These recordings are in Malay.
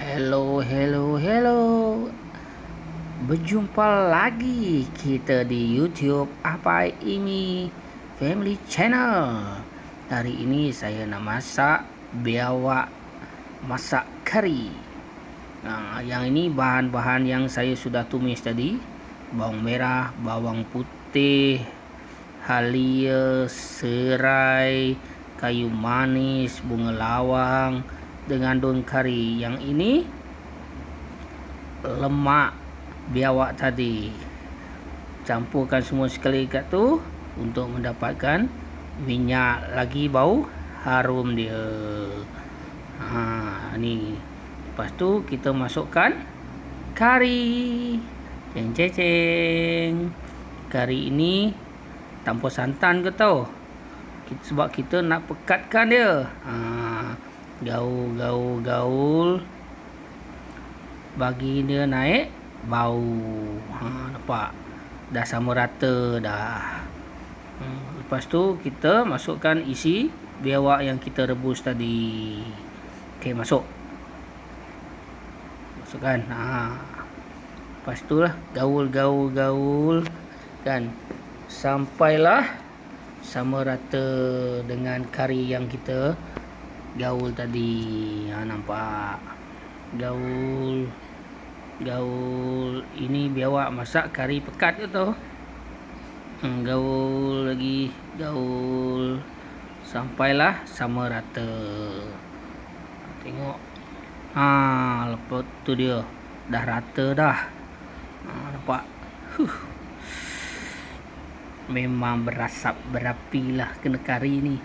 Hello. Berjumpa lagi kita di YouTube Apa Ini Family Channel. Hari ini saya nak masak biawak masak kari. Yang ini bahan-bahan yang saya sudah tumis tadi. Bawang merah, bawang putih, halia, serai, kayu manis, bunga lawang dengan daun kari. Yang ini lemak biawak tadi. Campurkan semua sekali kat tu untuk mendapatkan minyak lagi bau harum dia. Ni. Lepas tu kita masukkan kari. Ceng. Kari ini tanpa santan ke tau. Sebab kita nak pekatkan dia. Gaul. Bagi dia naik bau. Nampak? Dah sama rata dah. Lepas tu kita masukkan isi biawak yang kita rebus tadi. Okey, masukkan. Lepas tu lah gaul kan, sampailah sama rata dengan kari yang kita gaul tadi. Nampak? Gaul. Ini biawak masak kari pekat ke tu. Gaul lagi. Sampailah sama rata. Tengok. Lepas tu dia dah rata dah. Nampak? Memang berasap berapi lah kena kari ni.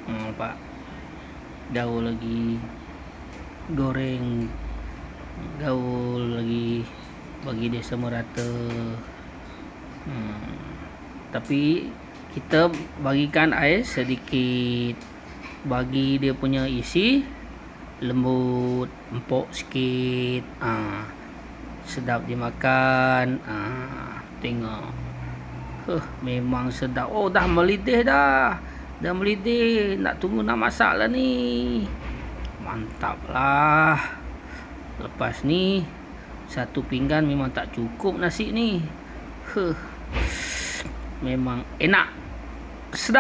Nampak? Gaul lagi. Goreng. Gaul lagi. Bagi dia sama rata. Tapi kita bagikan air sedikit. Bagi dia punya isi lembut, empuk sikit. Sedap dimakan. Tengok. Memang sedap. Dah melidih dah. Nak tunggu nak masak lah ni. Mantap lah. Lepas ni satu pinggan memang tak cukup nasi ni. Memang enak. Sedap.